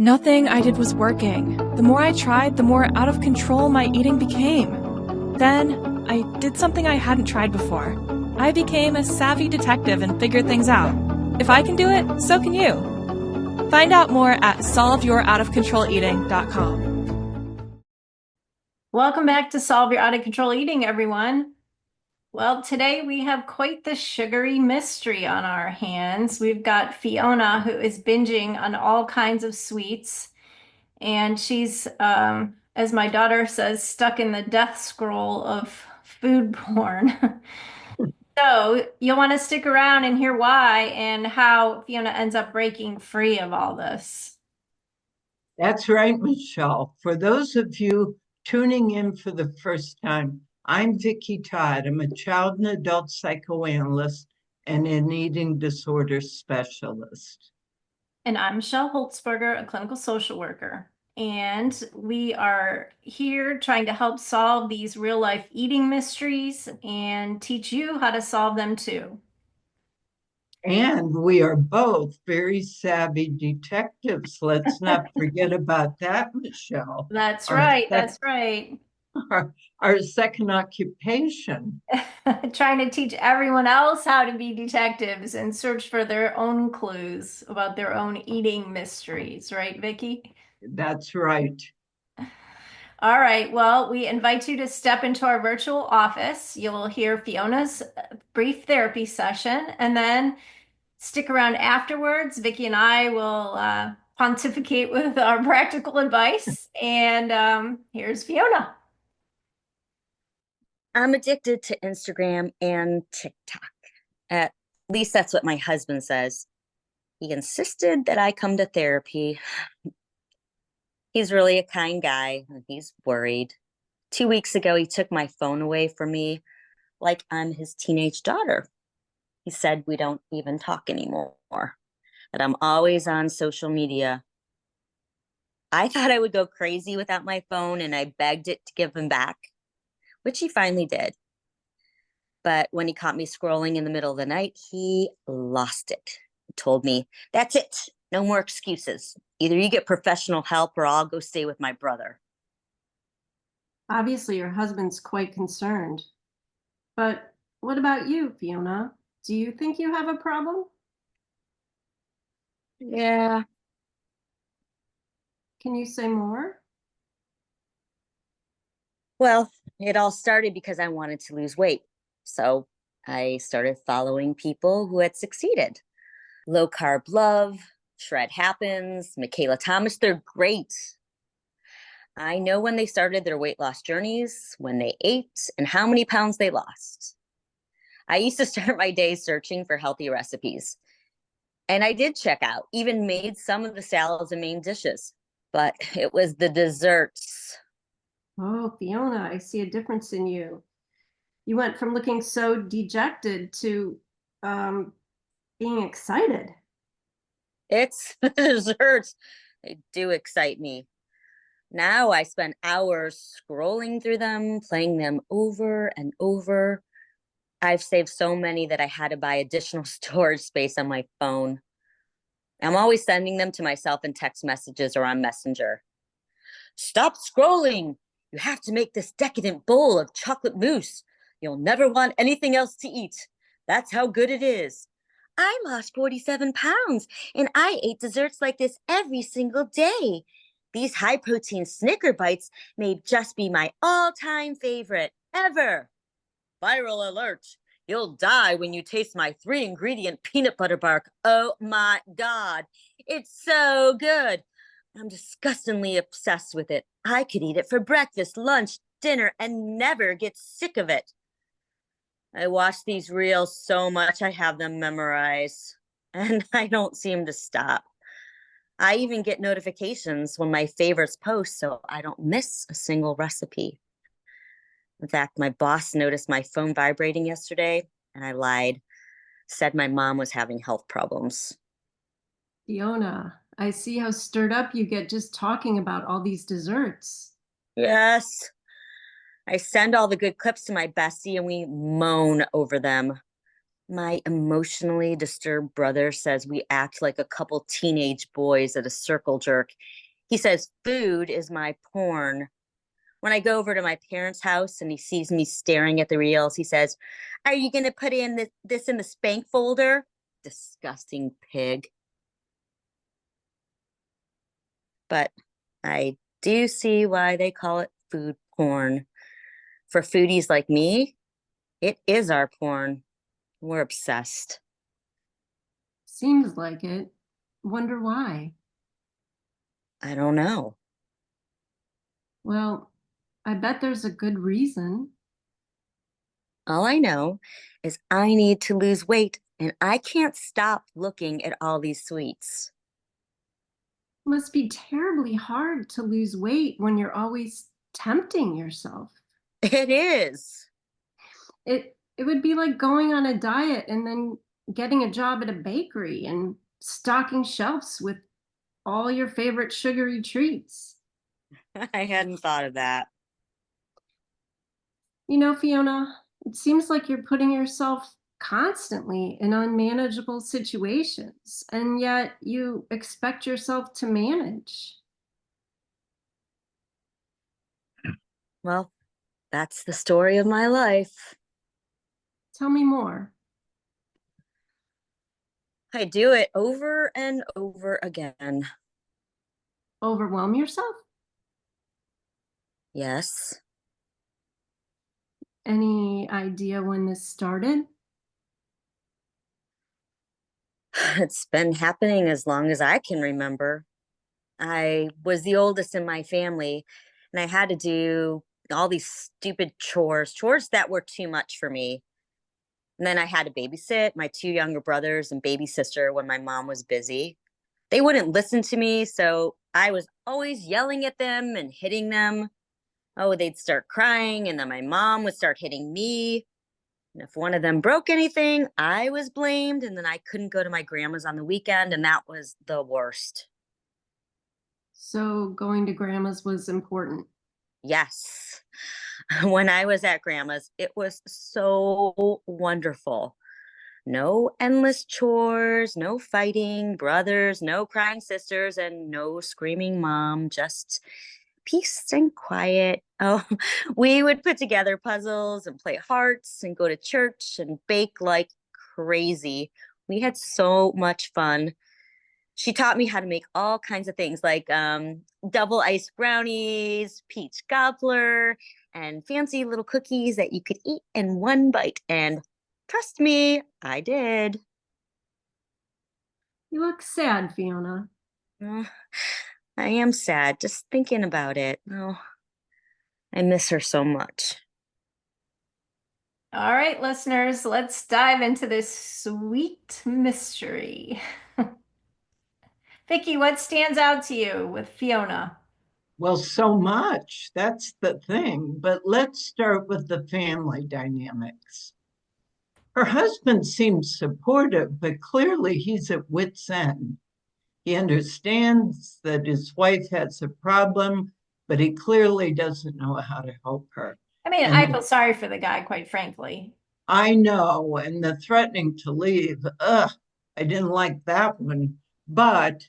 Nothing I did was working. The more I tried, the more out of control my eating became. Then, I did something I hadn't tried before. I became a savvy detective and figured things out. If I can do it, so can you. Find out more at solveyouroutofcontroleating.com. Welcome back to Solve Your Out of Control Eating, everyone. Well, today we have quite the sugary mystery on our hands. We've got Fiona, who is binging on all kinds of sweets, and she's, as my daughter says, stuck in the death scroll of food porn. So you'll want to stick around and hear why and how Fiona ends up breaking free of all this. That's right, Michelle. For those of you tuning in for the first time, I'm Vicki Todd. I'm a child and adult psychoanalyst and an eating disorder specialist. And I'm Michelle Holtzberger, a clinical social worker. And we are here trying to help solve these real life eating mysteries and teach you how to solve them too. And we are both very savvy detectives. Let's not forget about that, Michelle. That's Our, right. sec- That's right. our second occupation. Trying to teach everyone else how to be detectives and search for their own clues about their own eating mysteries, right, Vicki? That's right. All right. Well, we invite you to step into our virtual office. You'll hear Fiona's brief therapy session, and then stick around afterwards. Vicki and I will pontificate with our practical advice. And here's Fiona. I'm addicted to Instagram and TikTok. At least that's what my husband says. He insisted that I come to therapy. He's really a kind guy, and he's worried. 2 weeks ago, he took my phone away from me like I'm his teenage daughter. He said we don't even talk anymore, that I'm always on social media. I thought I would go crazy without my phone, and I begged it to give him back, which he finally did. But when he caught me scrolling in the middle of the night, he lost it. He told me, "That's it. No more excuses. Either you get professional help or I'll go stay with my brother." Obviously, your husband's quite concerned. But what about you, Fiona? Do you think you have a problem? Yeah. Can you say more? Well, it all started because I wanted to lose weight. So I started following people who had succeeded. Low Carb Love, Shred Happens, Michaela Thomas, they're great. I know when they started their weight loss journeys, when they ate, and how many pounds they lost. I used to start my day searching for healthy recipes. And I did check out, even made some of the salads and main dishes. But it was the desserts. Oh, Fiona, I see a difference in you. You went from looking so dejected to being excited. It's the desserts. They do excite me. Now I spend hours scrolling through them, playing them over and over. I've saved so many that I had to buy additional storage space on my phone. I'm always sending them to myself in text messages or on Messenger. Stop scrolling. You have to make this decadent bowl of chocolate mousse. You'll never want anything else to eat. That's how good it is. I lost 47 pounds and I ate desserts like this every single day. These high protein Snicker bites may just be my all-time favorite ever. Viral alert. You'll die when you taste my 3-ingredient peanut butter bark. Oh my God. It's so good. I'm disgustingly obsessed with it. I could eat it for breakfast, lunch, dinner, and never get sick of it. I watch these reels so much I have them memorized, and I don't seem to stop. I even get notifications when my favorites post so I don't miss a single recipe. In fact, my boss noticed my phone vibrating yesterday, and I lied, said my mom was having health problems. Fiona, I see how stirred up you get just talking about all these desserts. Yes, I send all the good clips to my bestie and we moan over them. My emotionally disturbed brother says we act like a couple teenage boys at a circle jerk. He says food is my porn. When I go over to my parents' house and he sees me staring at the reels, he says, "Are you going to put in this in the spank folder?" Disgusting pig. But I do see why they call it food porn. For foodies like me, it is our porn. We're obsessed. Seems like it. Wonder why. I don't know. Well, I bet there's a good reason. All I know is I need to lose weight and I can't stop looking at all these sweets. Must be terribly hard to lose weight when you're always tempting yourself. It is. It would be like going on a diet and then getting a job at a bakery and stocking shelves with all your favorite sugary treats. I hadn't thought of that. You know, Fiona, it seems like you're putting yourself constantly in unmanageable situations, and yet you expect yourself to manage. Well, that's the story of my life. Tell me more. I do it over and over again. Overwhelm yourself? Yes. Any idea when this started? It's been happening as long as I can remember. I was the oldest in my family, and I had to do all these stupid chores that were too much for me. And then I had to babysit my two younger brothers and baby sister when my mom was busy. They wouldn't listen to me, so I was always yelling at them and hitting them. Oh, they'd start crying, and then my mom would start hitting me. And if one of them broke anything, I was blamed, and then I couldn't go to my grandma's on the weekend, and that was the worst. So going to grandma's was important. Yes. When I was at grandma's, it was so wonderful. No endless chores, no fighting brothers, no crying sisters, and no screaming mom, just peace and quiet. Oh, we would put together puzzles and play hearts and go to church and bake like crazy. We had so much fun. She taught me how to make all kinds of things like double iced brownies, peach cobbler, and fancy little cookies that you could eat in one bite. And trust me, I did. You look sad, Fiona. Oh, I am sad just thinking about it. Oh, I miss her so much. All right, listeners, let's dive into this sweet mystery. Vicky, what stands out to you with Fiona? Well, so much. That's the thing. But let's start with the family dynamics. Her husband seems supportive, but clearly he's at wit's end. He understands that his wife has a problem, but he clearly doesn't know how to help her. I mean, I And feel sorry for the guy, quite frankly. I know, and the threatening to leave, I didn't like that one. But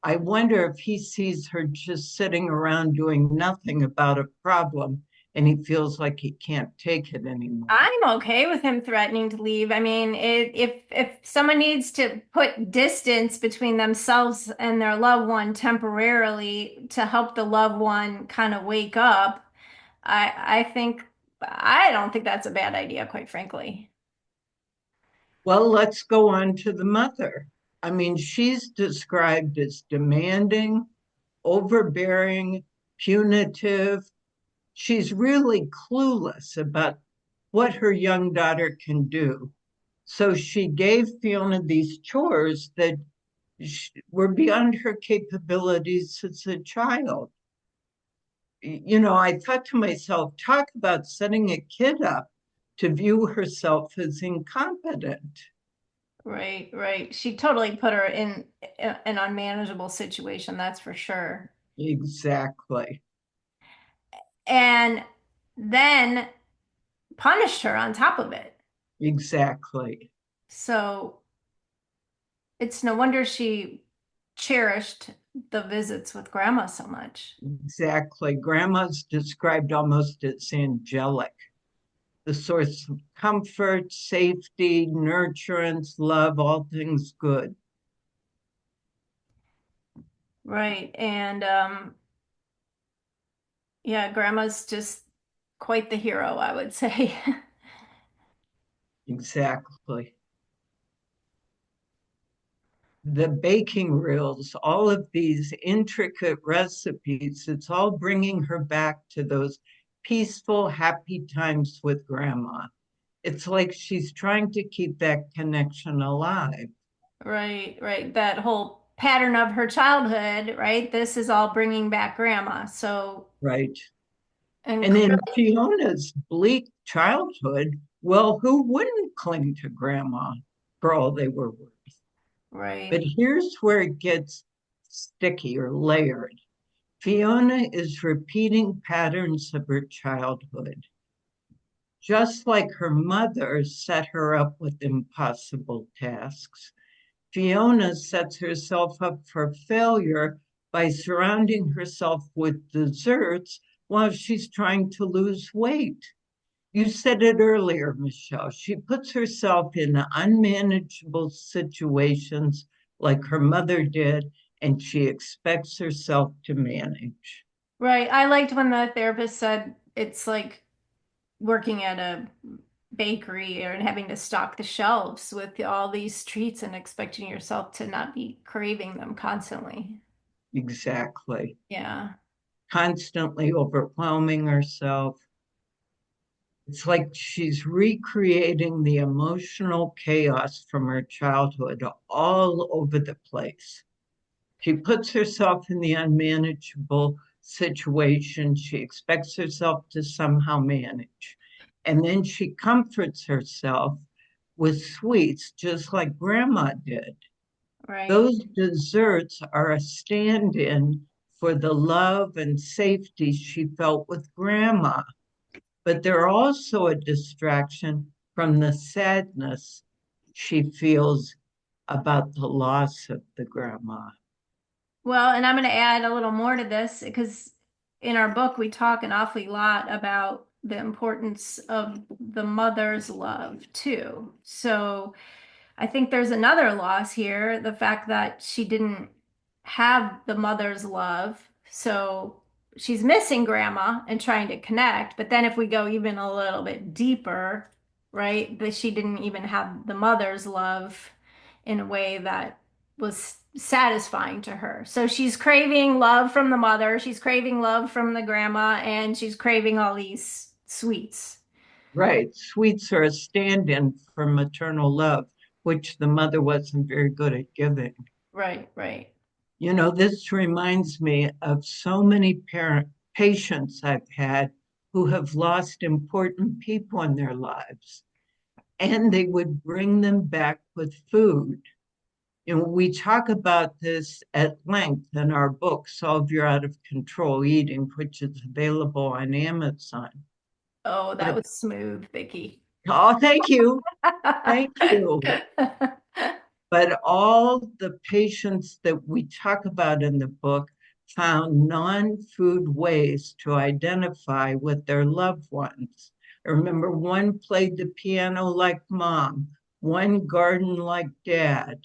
I wonder if he sees her just sitting around doing nothing about a problem and he feels like he can't take it anymore. I'm okay with him threatening to leave. I mean, if someone needs to put distance between themselves and their loved one temporarily to help the loved one kind of wake up, I don't think that's a bad idea, quite frankly. Well, let's go on to the mother. I mean, she's described as demanding, overbearing, punitive. She's really clueless about what her young daughter can do. So she gave Fiona these chores that were beyond her capabilities as a child. You know, I thought to myself, talk about setting a kid up to view herself as incompetent. Right, right. She totally put her in an unmanageable situation, that's for sure. Exactly. And then punished her on top of it. Exactly. So it's no wonder she cherished the visits with grandma so much. Exactly. Grandma's described almost as angelic, the source of comfort, safety, nurturance, love, all things good. Right. And yeah, grandma's just quite the hero, I would say. Exactly. The baking reels, all of these intricate recipes, it's all bringing her back to those peaceful, happy times with grandma. It's like she's trying to keep that connection alive. Right, right. That whole pattern of her childhood, right? This is all bringing back grandma. So, Right. and And in clearly, Fiona's bleak childhood, well, who wouldn't cling to grandma for all they were worth? But right, here's where it gets sticky or layered. Fiona is repeating patterns of her childhood. Just like her mother set her up with impossible tasks, Fiona sets herself up for failure by surrounding herself with desserts while she's trying to lose weight. You said it earlier, Michelle. She puts herself in unmanageable situations like her mother did, and she expects herself to manage. right. I liked when the therapist said it's like working at a bakery and having to stock the shelves with all these treats and expecting yourself to not be craving them constantly. Exactly. Yeah. Constantly overwhelming herself. It's like she's recreating the emotional chaos from her childhood all over the place. She puts herself in the unmanageable situation. She expects herself to somehow manage. And then she comforts herself with sweets, just like grandma did. Right. Those desserts are a stand in for the love and safety she felt with grandma, but they're also a distraction from the sadness she feels about the loss of the grandma. Well, and I'm going to add a little more to this because in our book, we talk an awfully lot about the importance of the mother's love too. So I think there's another loss here, the fact that she didn't have the mother's love. So she's missing grandma and trying to connect. But then if we go even a little bit deeper, right, that she didn't even have the mother's love in a way that was satisfying to her. So she's craving love from the mother, she's craving love from the grandma, and she's craving all these sweets. Right. Sweets are a stand in for maternal love, which the mother wasn't very good at giving. Right, right. You know, this reminds me of so many parent patients I've had who have lost important people in their lives, and they would bring them back with food. You know, we talk about this at length in our book, Solve Your Out of Control Eating, which is available on Amazon. Oh, that But, was smooth, Vicky. oh, thank you. Thank you. But all the patients that we talk about in the book found non-food ways to identify with their loved ones. I remember one played the piano like mom, one garden like dad.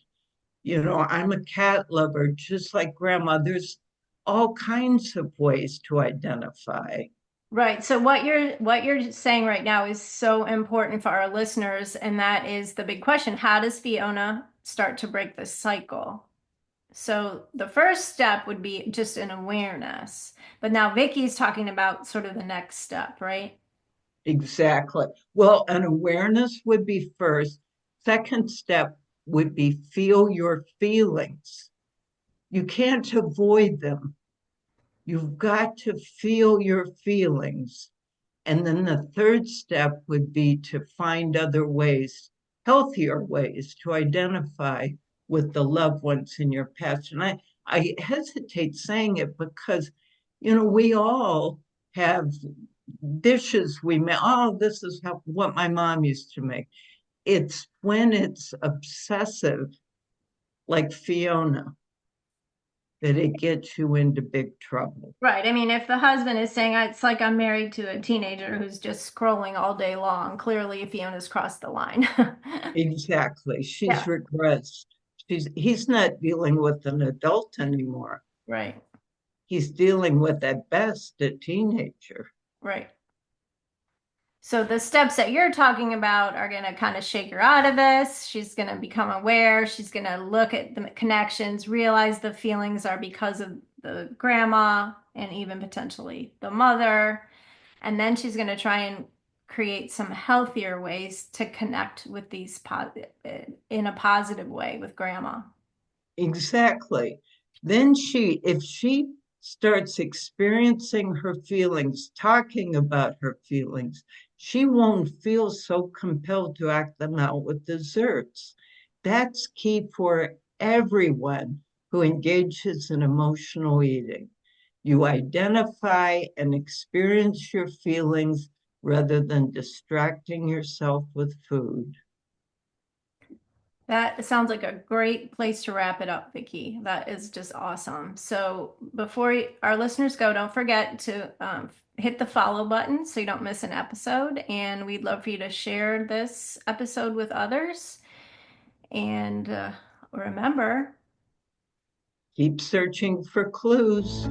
You know, I'm a cat lover, just like grandma. There's all kinds of ways to identify. Right. So what you're saying right now is so important for our listeners, and that is the big question. How does Fiona start to break the cycle? So the first step would be just an awareness. But now Vicky's talking about sort of the next step, right? Exactly. Well, an awareness would be first. Second step would be feel your feelings. You can't avoid them. You've got to feel your feelings. And then the third step would be to find other ways, healthier ways to identify with the loved ones in your past. And I hesitate saying it because, you know, we all have dishes we make. Oh, this is what my mom used to make. It's when it's obsessive, like Fiona, that it gets you into big trouble. Right. I mean, if the husband is saying it's like I'm married to a teenager who's just scrolling all day long, clearly Fiona's crossed the line. Exactly. She's Yeah. regressed. He's not dealing with an adult anymore. Right. He's dealing with, at best, a teenager. Right. So the steps that you're talking about are going to kind of shake her out of this. She's going to become aware. She's going to look at the connections, realize the feelings are because of the grandma and even potentially the mother. And then she's going to try and create some healthier ways to connect with these in a positive way with grandma. Exactly. Then if she starts experiencing her feelings, talking about her feelings, she won't feel so compelled to act them out with desserts. That's key for everyone who engages in emotional eating. You identify and experience your feelings rather than distracting yourself with food. That sounds like a great place to wrap it up, Vicki. That is just awesome. So before our listeners go, don't forget to hit the follow button so you don't miss an episode. And we'd love for you to share this episode with others. And remember, Keep searching for clues.